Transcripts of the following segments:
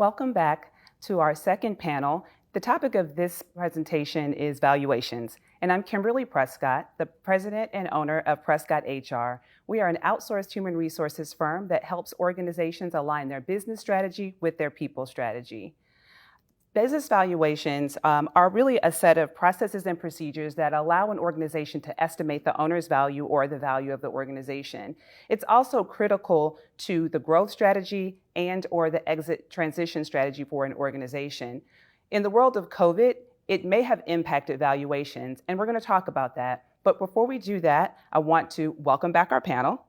Welcome back to our second panel. The topic of this presentation is valuations, and I'm Kimberly Prescott, the president and owner of Prescott HR. We are an outsourced human resources firm that helps organizations align their business strategy with their people strategy. Business valuations are really a set of processes and procedures that allow an organization to estimate the owner's value or the value of the organization. It's also critical to the growth strategy and or the exit transition strategy for an organization. In the world of COVID, it may have impacted valuations, and we're going to talk about that. But before we do that, I want to welcome back our panel.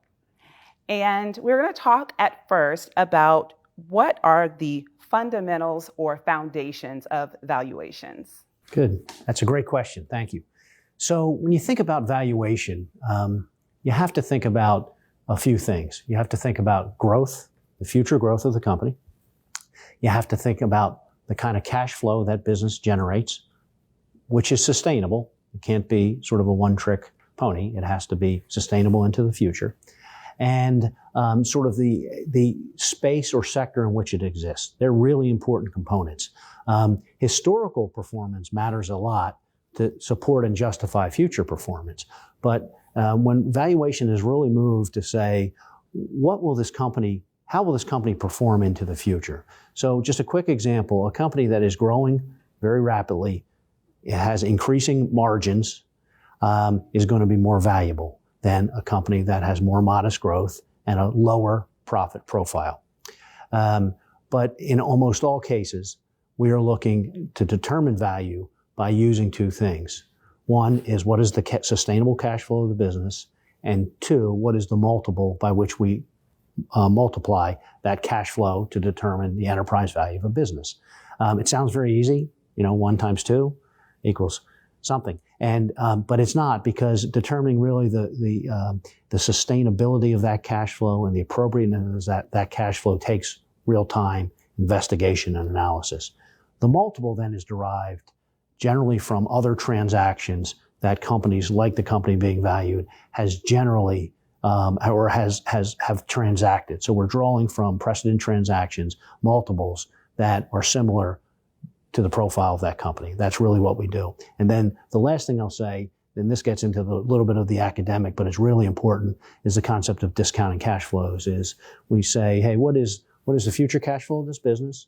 And we're going to talk at first about what are the fundamentals or foundations of valuations? Good. That's a great question. Thank you. So when you think about valuation, you have to think about a few things. You have to think about growth, the future growth of the company. You have to think about the kind of cash flow that business generates, which is sustainable. It can't be sort of a one-trick pony. It has to be sustainable into the future. And sort of the space or sector in which it exists. They're really important components. Historical performance matters a lot to support and justify future performance. But when valuation is really moved to say, how will this company perform into the future? So just a quick example, a company that is growing very rapidly, it has increasing margins, is going to be more valuable than a company that has more modest growth and a lower profit profile. But in almost all cases, we are looking to determine value by using two things. One is what is the sustainable cash flow of the business, and two, what is the multiple by which we multiply that cash flow to determine the enterprise value of a business. It sounds very easy, 1 times 2 equals something. And but it's not, because determining really the sustainability of that cash flow and the appropriateness of that cash flow takes real time investigation and analysis. The multiple then is derived generally from other transactions that companies, like the company being valued, has generally or have transacted. So we're drawing from precedent transactions, multiples that are similar to the profile of that company. That's really what we do. And then the last thing I'll say, and this gets into a little bit of the academic, but it's really important, is the concept of discounting cash flows. Is we say, hey, what is the future cash flow of this business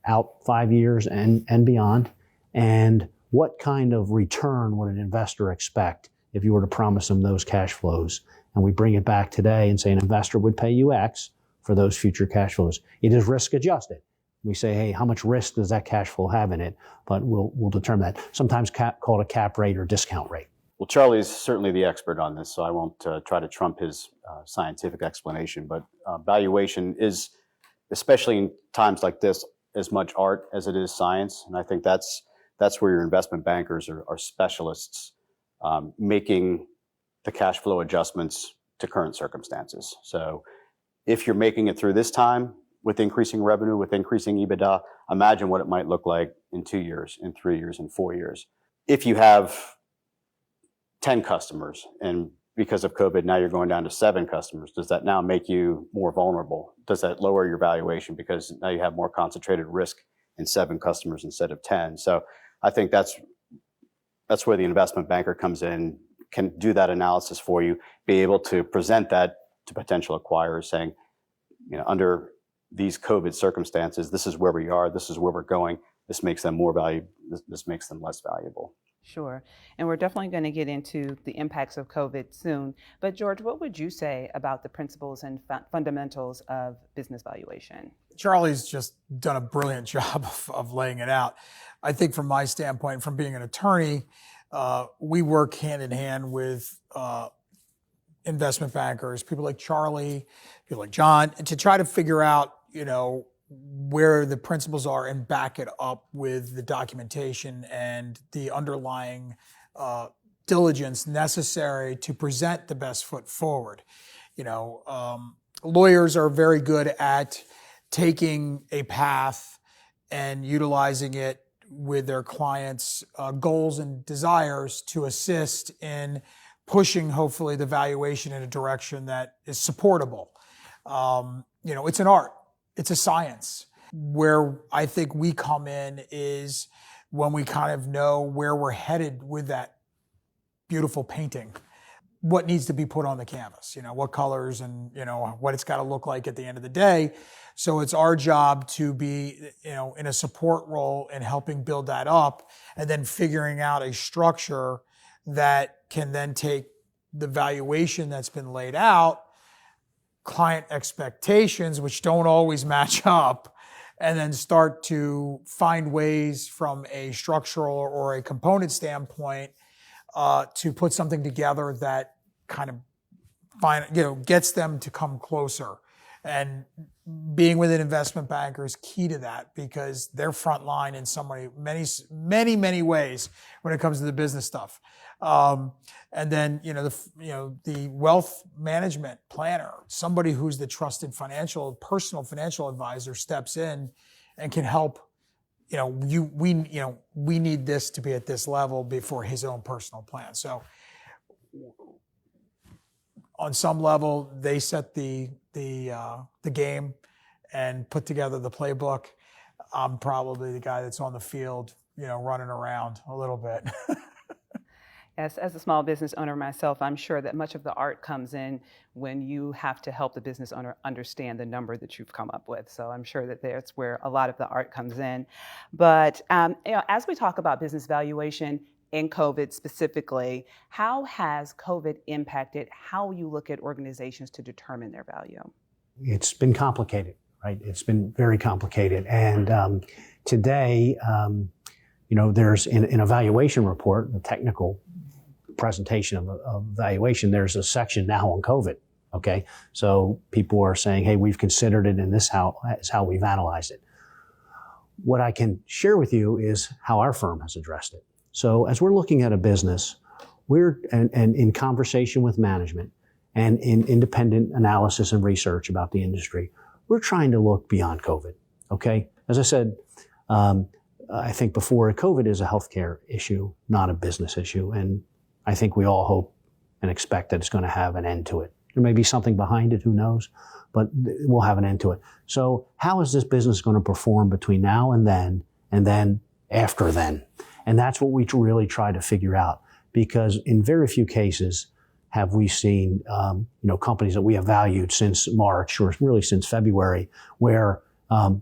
out 5 years and beyond? And what kind of return would an investor expect if you were to promise them those cash flows? And we bring it back today and say an investor would pay you X for those future cash flows. It is risk adjusted. We say, hey, how much risk does that cash flow have in it? But we'll determine that. Sometimes called a cap rate or discount rate. Well, Charlie is certainly the expert on this, so I won't try to trump his scientific explanation. But valuation is, especially in times like this, as much art as it is science. And I think that's where your investment bankers are specialists, making the cash flow adjustments to current circumstances. So if you're making it through this time, with increasing revenue, with increasing EBITDA, imagine what it might look like in 2 years, in 3 years, in 4 years. If you have 10 customers and because of COVID, now you're going down to 7 customers, does that now make you more vulnerable? Does that lower your valuation because now you have more concentrated risk in 7 customers instead of 10? So I think that's where the investment banker comes in, can do that analysis for you, be able to present that to potential acquirers saying, under these COVID circumstances, this is where we are, this is where we're going, this makes them more valuable, this makes them less valuable. Sure. And we're definitely going to get into the impacts of COVID soon. But George, what would you say about the principles and fundamentals of business valuation? Charlie's just done a brilliant job of laying it out. I think from my standpoint, from being an attorney, we work hand in hand with investment bankers, people like Charlie, people like John, and to try to figure out, where the principles are and back it up with the documentation and the underlying diligence necessary to present the best foot forward. Lawyers are very good at taking a path and utilizing it with their clients' goals and desires to assist in pushing, hopefully, the valuation in a direction that is supportable. It's an art. It's a science. Where I think we come in is when we kind of know where we're headed with that beautiful painting, what needs to be put on the canvas, what colors and, what it's got to look like at the end of the day. So it's our job to be, in a support role in helping build that up and then figuring out a structure that can then take the valuation that's been laid out, client expectations, which don't always match up, and then start to find ways from a structural or a component standpoint to put something together that kind of gets them to come closer. And being with an investment banker is key to that because they're frontline in many ways when it comes to the business stuff. And then the wealth management planner, somebody who's the trusted personal financial advisor, steps in and can help. We need this to be at this level before his own personal plan. So on some level, they set the game and put together the playbook. I'm probably the guy that's on the field, running around a little bit. As a small business owner myself, I'm sure that much of the art comes in when you have to help the business owner understand the number that you've come up with. So I'm sure that that's where a lot of the art comes in. But as we talk about business valuation in COVID specifically, how has COVID impacted how you look at organizations to determine their value? It's been complicated, right? It's been very complicated. And today, there's in a valuation report, the technical presentation of valuation, there's a section now on COVID. Okay. So people are saying, hey, we've considered it and this is how we've analyzed it. What I can share with you is how our firm has addressed it. So as we're looking at a business, and in conversation with management and in independent analysis and research about the industry, we're trying to look beyond COVID. Okay. As I said, I think before, COVID is a healthcare issue, not a business issue. And I think we all hope and expect that it's going to have an end to it. There may be something behind it, who knows, but we'll have an end to it. So how is this business going to perform between now and then after then? And that's what we really try to figure out, because in very few cases have we seen, companies that we have valued since March or really since February where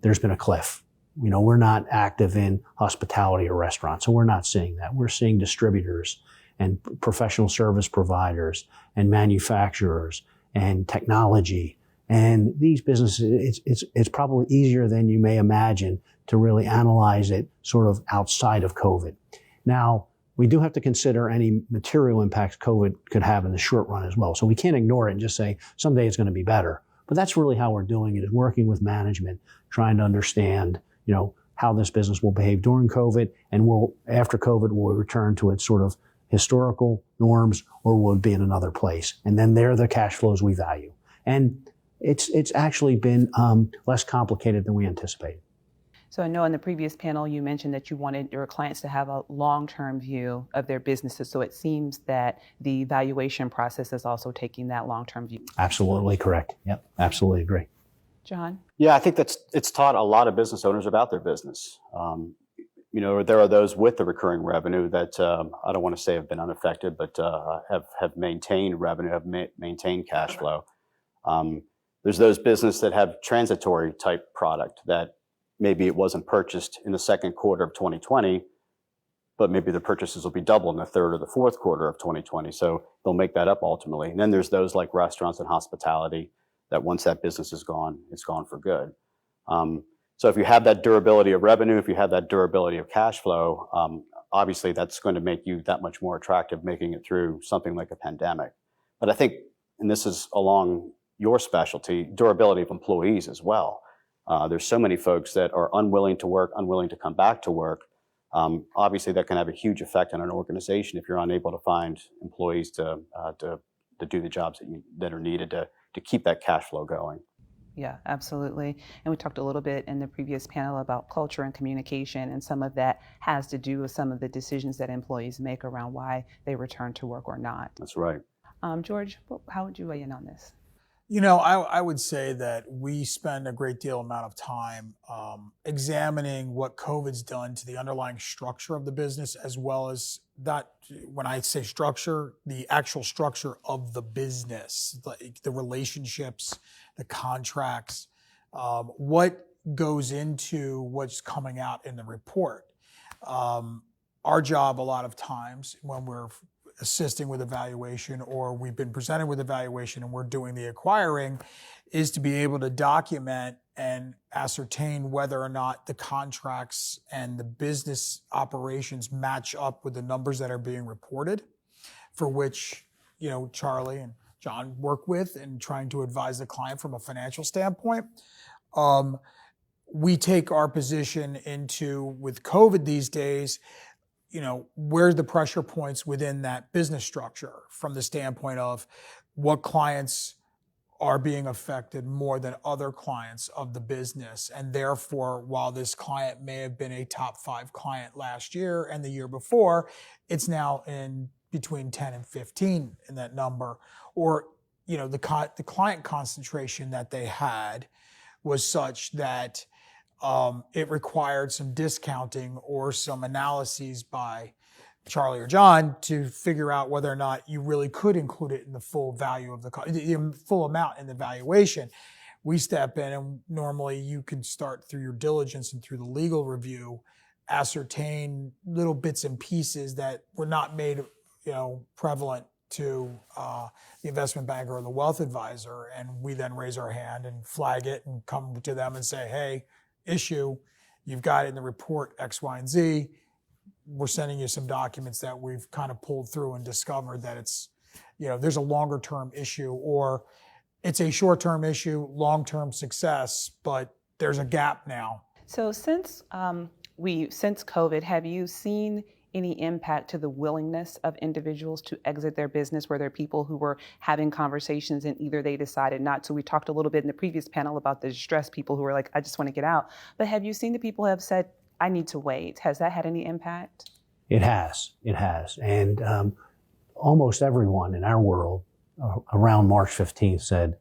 there's been a cliff. We're not active in hospitality or restaurants, so we're not seeing that. We're seeing distributors and professional service providers and manufacturers and technology. And these businesses, it's probably easier than you may imagine to really analyze it sort of outside of COVID. Now, we do have to consider any material impacts COVID could have in the short run as well. So we can't ignore it and just say someday it's going to be better. But that's really how we're doing it, is working with management, trying to understand, how this business will behave during COVID, and after COVID, will return to its sort of historical norms, or will it be in another place? And then there are the cash flows we value. And it's actually been less complicated than we anticipated. So I know in the previous panel, you mentioned that you wanted your clients to have a long-term view of their businesses. So it seems that the valuation process is also taking that long-term view. Absolutely correct. Yep, absolutely agree. John? Yeah, I think it's taught a lot of business owners about their business. There are those with the recurring revenue that I don't want to say have been unaffected, but have maintained revenue, have maintained cash flow. There's those business that have transitory type product that maybe it wasn't purchased in the second quarter of 2020, but maybe the purchases will be double in the third or the fourth quarter of 2020. So they'll make that up ultimately. And then there's those like restaurants and hospitality that once that business is gone, it's gone for good. So if you have that durability of revenue, if you have that durability of cash flow, obviously that's going to make you that much more attractive making it through something like a pandemic. But I think, and this is along your specialty, durability of employees as well. There's so many folks that are unwilling to work, unwilling to come back to work. Obviously that can have a huge effect on an organization if you're unable to find employees to do the jobs that are needed to keep that cash flow going. Yeah, absolutely. And we talked a little bit in the previous panel about culture and communication, and some of that has to do with some of the decisions that employees make around why they return to work or not. That's right. George, how would you weigh in on this? I would say that we spend a great deal amount of time examining what COVID's done to the underlying structure of the business, as well as that, when I say structure, the actual structure of the business, the relationships, the contracts, what goes into what's coming out in the report. Our job a lot of times when we're assisting with evaluation, or we've been presented with evaluation and we're doing the acquiring, is to be able to document and ascertain whether or not the contracts and the business operations match up with the numbers that are being reported, for which, Charlie and John work with in trying to advise the client from a financial standpoint. We take our position into, with COVID these days, where's the pressure points within that business structure from the standpoint of what clients are being affected more than other clients of the business. And therefore, while this client may have been a top 5 client last year and the year before, it's now in between 10 and 15 in that number. Or, the client concentration that they had was such that it required some discounting or some analyses by Charlie or John to figure out whether or not you really could include it in the full value of the full amount in the valuation. We step in, and normally you can start through your diligence and through the legal review, ascertain little bits and pieces that were not made, prevalent to the investment banker or the wealth advisor, and we then raise our hand and flag it and come to them and say, hey, issue, you've got it in the report X, Y, and Z. We're sending you some documents that we've kind of pulled through and discovered that it's, there's a longer term issue, or it's a short term issue, long term success, but there's a gap now. So since COVID, have you seen any impact to the willingness of individuals to exit their business? Were there people who were having conversations and either they decided not to? We talked a little bit in the previous panel about the distressed people who were like, I just want to get out. But have you seen the people who have said, I need to wait? Has that had any impact? It has. And almost everyone in our world around March 15th said,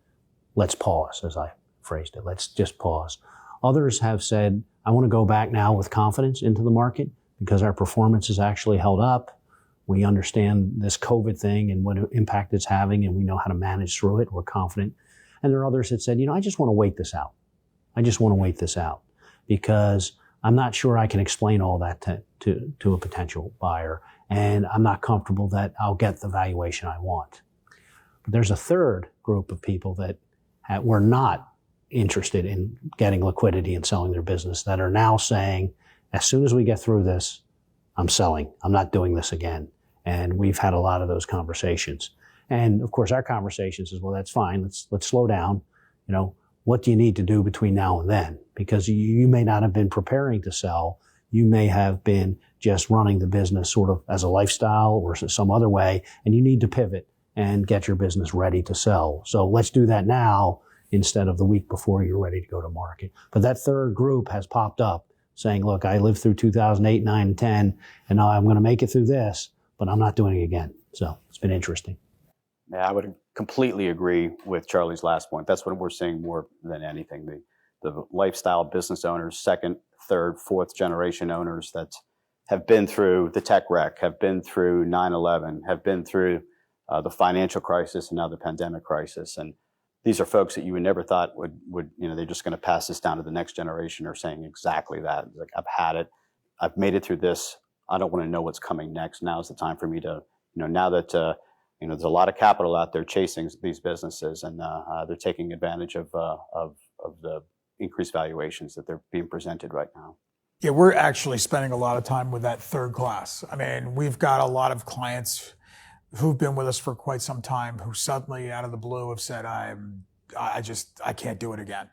let's pause, as I phrased it. Let's just pause. Others have said, I want to go back now with confidence into the market, because our performance has actually held up. We understand this COVID thing and what impact it's having, and we know how to manage through it. We're confident. And there are others that said, I just want to wait this out. Because I'm not sure I can explain all that to a potential buyer, and I'm not comfortable that I'll get the valuation I want. But there's a third group of people that were not interested in getting liquidity and selling their business, that are now saying, as soon as we get through this, I'm selling. I'm not doing this again. And we've had a lot of those conversations. And of course, our conversations is, well, that's fine. Let's slow down. What do you need to do between now and then? Because you may not have been preparing to sell. You may have been just running the business sort of as a lifestyle or some other way, and you need to pivot and get your business ready to sell. So let's do that now instead of the week before you're ready to go to market. But that third group has popped up saying, look, I lived through 2008, 9, and 10, and now I'm going to make it through this, but I'm not doing it again. So it's been interesting. Yeah, I would completely agree with Charlie's last point. That's what we're seeing more than anything. The lifestyle business owners, second, third, fourth generation owners that have been through the tech wreck, have been through 9/11, have been through the financial crisis and now the pandemic crisis. And these are folks that you would never thought would they're just going to pass this down to the next generation, are saying exactly that. Like, I've had it. I've made it through this. I don't want to know what's coming next. Now is the time for me to, now that, there's a lot of capital out there chasing these businesses, and they're taking advantage of the increased valuations that they're being presented right now. Yeah, we're actually spending a lot of time with that third class. I mean, we've got a lot of clients who've been with us for quite some time who suddenly out of the blue have said, I can't do it again.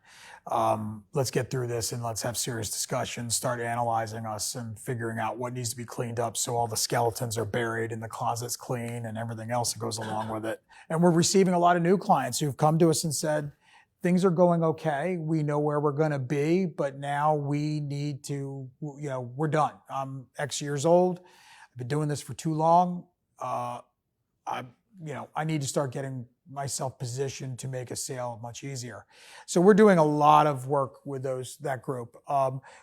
Let's get through this and let's have serious discussions, start analyzing us and figuring out what needs to be cleaned up so all the skeletons are buried and the closet's clean and everything else that goes along with it. And we're receiving a lot of new clients who've come to us and said, things are going okay. We know where we're going to be, but now we need to, we're done. I'm X years old. I've been doing this for too long. I need to start getting myself positioned to make a sale much easier. So we're doing a lot of work with that group.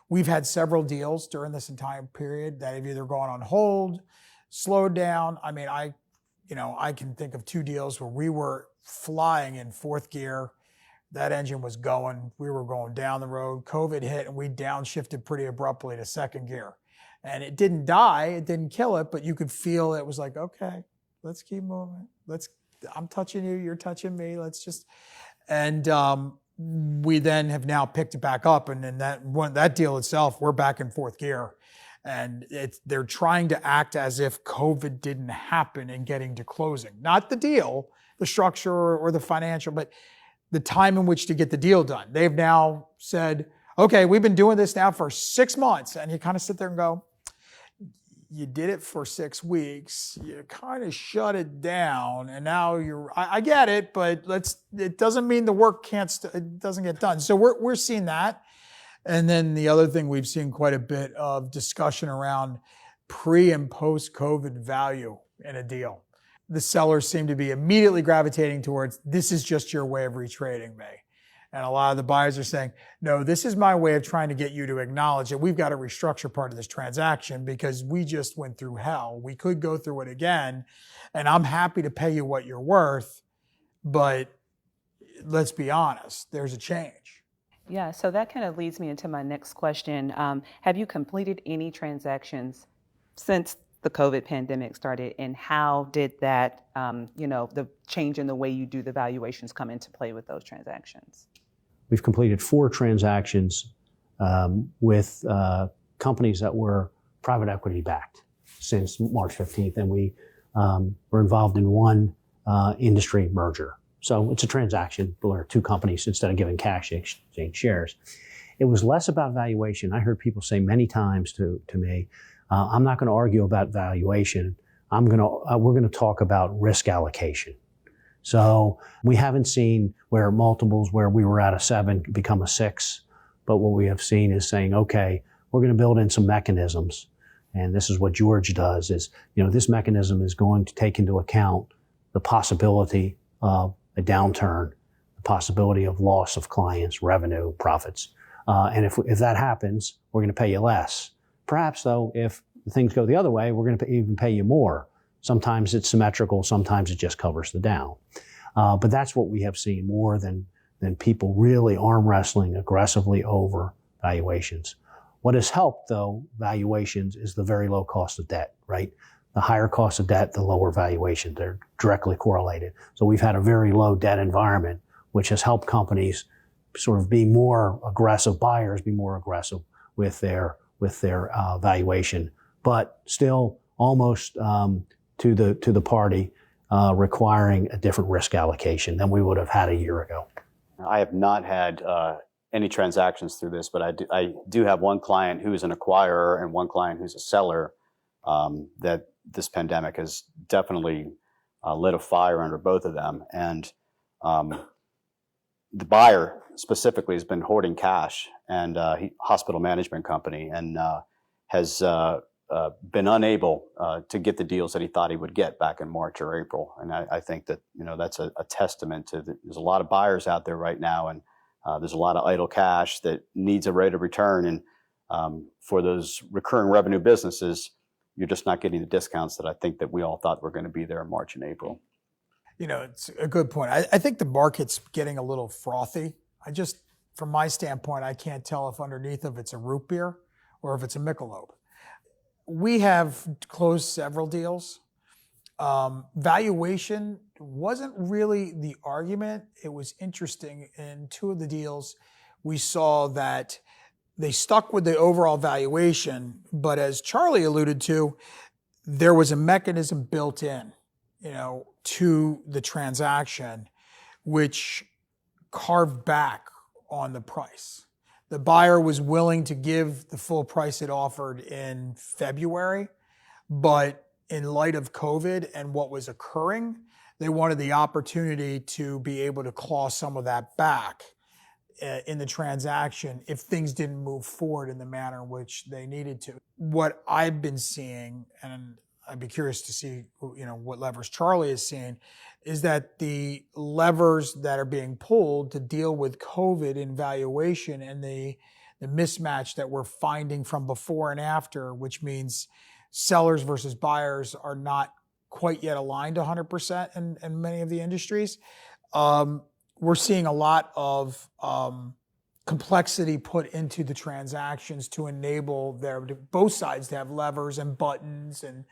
We've had several deals during this entire period that have either gone on hold, slowed down. I mean, I can think of 2 deals where we were flying in 4th gear. That engine was going. We were going down the road. COVID hit, and we downshifted pretty abruptly to 2nd gear. And it didn't die. It didn't kill it, but you could feel it was like, okay, let's keep moving. I'm touching you. You're touching me. And we then have now picked it back up. And then that deal itself, we're back in 4th gear. And they're trying to act as if COVID didn't happen in getting to closing. Not the deal, the structure or the financial, but the time in which to get the deal done. They've now said, okay, we've been doing this now for 6 months. And you kind of sit there and go, you did it for 6 weeks. You kind of shut it down. And now I get it, but it doesn't mean the work it doesn't get done. So we're seeing that. And then the other thing, we've seen quite a bit of discussion around pre and post COVID value in a deal. The sellers seem to be immediately gravitating towards, this is just your way of retrading me. And a lot of the buyers are saying, no, this is my way of trying to get you to acknowledge that we've got to restructure part of this transaction because we just went through hell. We could go through it again, and I'm happy to pay you what you're worth, but let's be honest, there's a change. Yeah, so that kind of leads me into my next question. Have you completed any transactions since the COVID pandemic started, and how did that, the change in the way you do the valuations come into play with those transactions? We've completed 4 transactions with companies that were private equity backed since March 15th, and we were involved in 1 industry merger. So it's a transaction where 2 companies, instead of giving cash, exchange shares. It was less about valuation. I heard people say many times to me, I'm not going to argue about valuation. We're going to talk about risk allocation. So we haven't seen where multiples where we were at a 7 become a 6, but what we have seen is saying, okay, we're going to build in some mechanisms. And this is what George does is, this mechanism is going to take into account the possibility of a downturn, the possibility of loss of clients, revenue, profits. And if that happens, we're going to pay you less. Perhaps though, if things go the other way, we're going to even pay you more. Sometimes it's symmetrical, sometimes it just covers the down. But that's what we have seen more than people really arm wrestling aggressively over valuations. What has helped, though, valuations is the very low cost of debt, right? The higher cost of debt, the lower valuation. They're directly correlated. So we've had a very low debt environment, which has helped companies sort of be more aggressive buyers, be more aggressive with their valuation, but still almost to the party requiring a different risk allocation than we would have had a year ago. I have not had any transactions through this, but I do have one client who is an acquirer and one client who's a seller that this pandemic has definitely lit a fire under both of them. And the buyer specifically has been hoarding cash, and hospital management company, and has been unable to get the deals that he thought he would get back in March or April. And I think that that's a testament to there's a lot of buyers out there right now, and there's a lot of idle cash that needs a rate of return. And for those recurring revenue businesses, you're just not getting the discounts that I think that we all thought were going to be there in March and April. It's a good point. I think the market's getting a little frothy. From my standpoint, I can't tell if underneath of it's a root beer or if it's a Michelob. We have closed several deals. Valuation wasn't really the argument. It was interesting. In 2 of the deals, we saw that they stuck with the overall valuation, but as Charlie alluded to, there was a mechanism built in, to the transaction, which carved back on the price. The buyer was willing to give the full price it offered in February, but in light of COVID and what was occurring, they wanted the opportunity to be able to claw some of that back in the transaction if things didn't move forward in the manner in which they needed to. What I've been seeing, and I'd be curious to see, what levers Charlie is seeing, is that the levers that are being pulled to deal with COVID in valuation and the mismatch that we're finding from before and after, which means sellers versus buyers are not quite yet aligned 100% in many of the industries. We're seeing a lot of complexity put into the transactions to enable both sides to have levers and buttons, and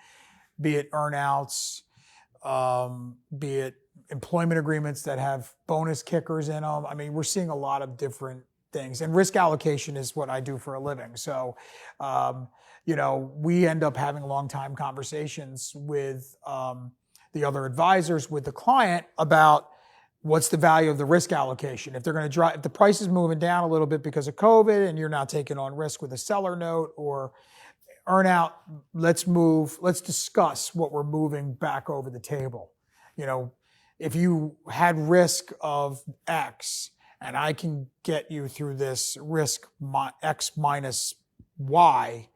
be it earnouts, be it employment agreements that have bonus kickers in them. I mean, we're seeing a lot of different things, and risk allocation is what I do for a living. So, we end up having long time conversations with the other advisors, with the client, about what's the value of the risk allocation. If they're going to drive, if the price is moving down a little bit because of COVID and you're not taking on risk with a seller note or earnout, let's discuss what we're moving back over the table. If you had risk of X and I can get you through this risk X minus Y,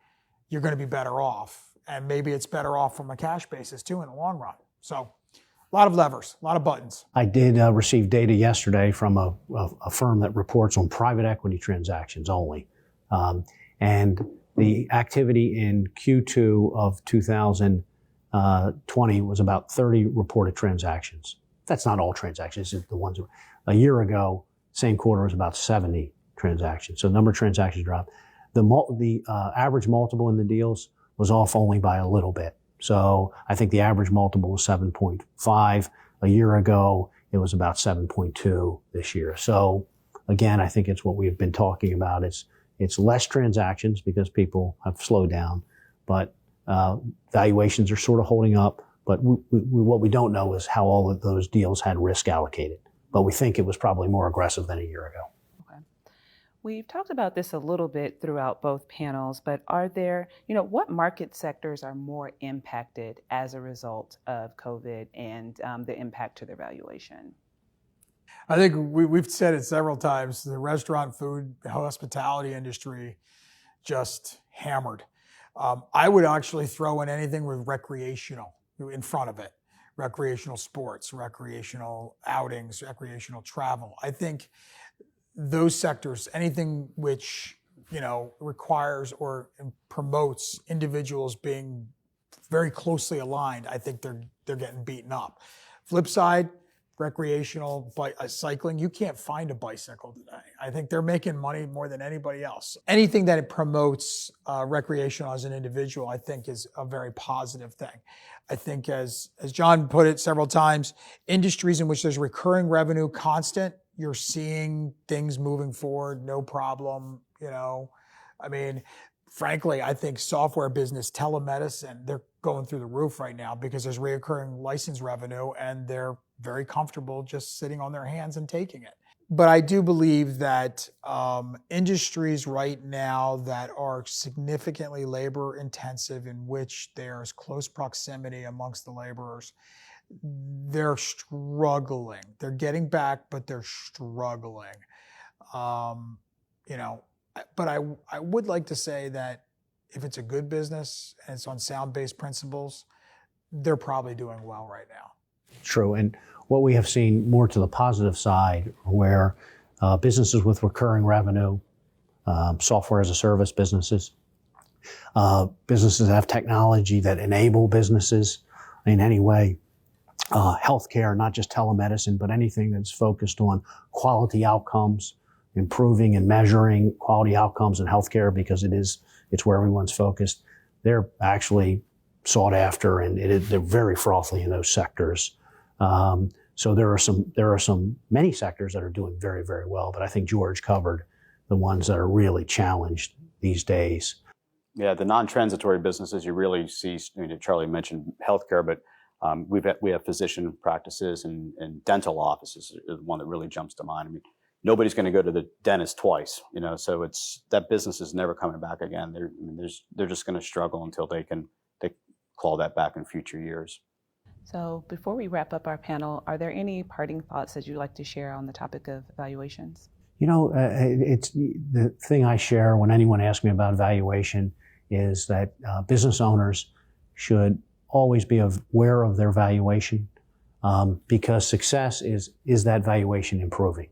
you're going to be better off. And maybe it's better off from a cash basis too in the long run. So a lot of levers, a lot of buttons. I did receive data yesterday from a firm that reports on private equity transactions only. And the activity in Q2 of 2020 was about 30 reported transactions. That's not all transactions, it's the ones a year ago, same quarter was about 70 transactions. So the number of transactions dropped. The average multiple in the deals was off only by a little bit. So I think the average multiple was 7.5 a year ago. It was about 7.2 this year. So again, I think it's what we've been talking about. It's less transactions because people have slowed down, but valuations are sort of holding up. But what we don't know is how all of those deals had risk allocated. But we think it was probably more aggressive than a year ago. We've talked about this a little bit throughout both panels, but are there, what market sectors are more impacted as a result of COVID and the impact to their valuation? I think we've said it several times, the restaurant, food, hospitality industry just hammered. I would actually throw in anything with recreational in front of it. Recreational sports, recreational outings, recreational travel. I think those sectors, anything which, requires or promotes individuals being very closely aligned, I think they're getting beaten up. Flip side, recreational cycling, you can't find a bicycle today. I think they're making money more than anybody else. Anything that it promotes recreational as an individual, I think is a very positive thing. I think as John put it several times, industries in which there's recurring revenue constant, you're seeing things moving forward, no problem, frankly, I think software business, telemedicine, they're going through the roof right now because there's recurring license revenue and they're very comfortable just sitting on their hands and taking it. But I do believe that industries right now that are significantly labor intensive, in which there's close proximity amongst the laborers, they're struggling. They're getting back, but they're struggling. But I would like to say that if it's a good business and it's on sound-based principles, they're probably doing well right now. True. And what we have seen more to the positive side, where businesses with recurring revenue, software as a service businesses, businesses that have technology that enable businesses in any way, healthcare, not just telemedicine, but anything that's focused on quality outcomes, improving and measuring quality outcomes in healthcare, because it's where everyone's focused. They're actually sought after, and they're very frothy in those sectors. So there are many sectors that are doing very, very well, but I think George covered the ones that are really challenged these days. Yeah, the non-transitory businesses you really see. Charlie mentioned healthcare, but we have physician practices and dental offices is one that really jumps to mind. Nobody's going to go to the dentist twice, so that business is never coming back again. They're just going to struggle until they claw that back in future years. So before we wrap up our panel, are there any parting thoughts that you'd like to share on the topic of valuations? It's the thing I share when anyone asks me about valuation is that business owners should always be aware of their valuation, because success is that valuation improving.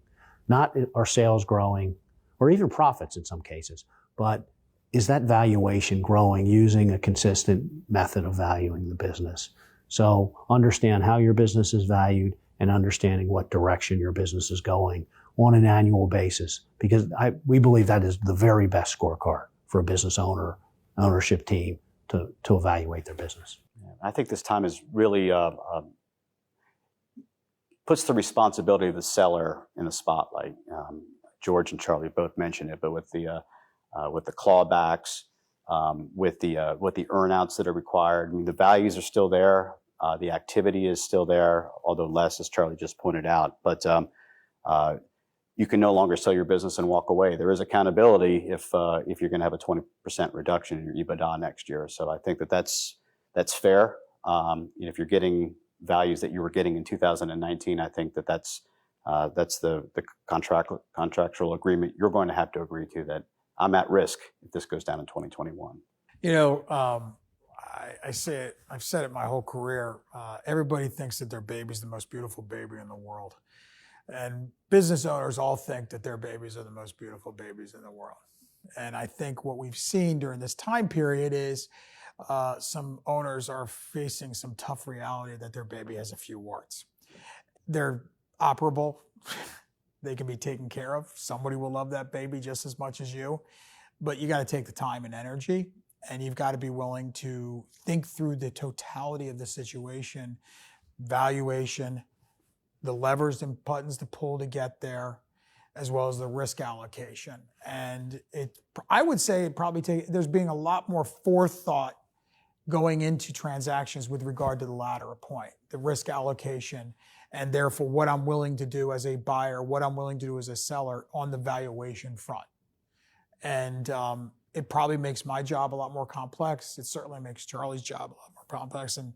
Not are sales growing, or even profits in some cases, but is that valuation growing using a consistent method of valuing the business? So understand how your business is valued and understanding what direction your business is going on an annual basis, because we believe that is the very best scorecard for a business ownership team to evaluate their business. I think this time is really puts the responsibility of the seller in the spotlight. George and Charlie both mentioned it, but with the clawbacks, with the earnouts that are required, I mean, the values are still there. The activity is still there, although less, as Charlie just pointed out. But you can no longer sell your business and walk away. There is accountability if you're going to have a 20% reduction in your EBITDA next year. So I think that's fair. If you're getting values that you were getting in 2019, I think that's the contractual agreement you're going to have to agree to, that I'm at risk if this goes down in 2021. I've said it my whole career. Everybody thinks that their baby's the most beautiful baby in the world. And business owners all think that their babies are the most beautiful babies in the world. And I think what we've seen during this time period is some owners are facing some tough reality that their baby has a few warts. They're operable. They can be taken care of. Somebody will love that baby just as much as you. But you got to take the time and energy, and you've got to be willing to think through the totality of the situation, valuation, the levers and buttons to pull to get there, as well as the risk allocation. And I would say there's being a lot more forethought going into transactions with regard to the latter point, the risk allocation, and therefore what I'm willing to do as a buyer, what I'm willing to do as a seller on the valuation front. And it probably makes my job a lot more complex. It certainly makes Charlie's job a lot more complex. And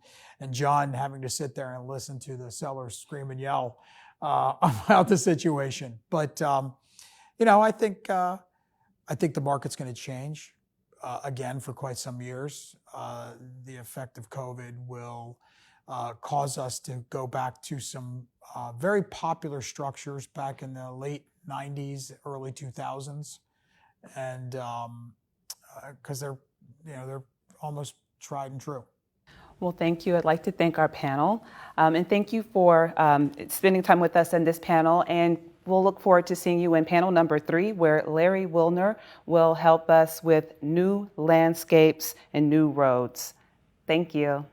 John having to sit there and listen to the sellers scream and yell about the situation. But, I think the market's going to change again for quite some years. The effect of COVID will cause us to go back to some very popular structures back in the late 90s, early 2000s. And because they're almost tried and true. Well, thank you. I'd like to thank our panel, and thank you for spending time with us in this panel. And we'll look forward to seeing you in panel number 3, where Larry Wilner will help us with new landscapes and new roads. Thank you.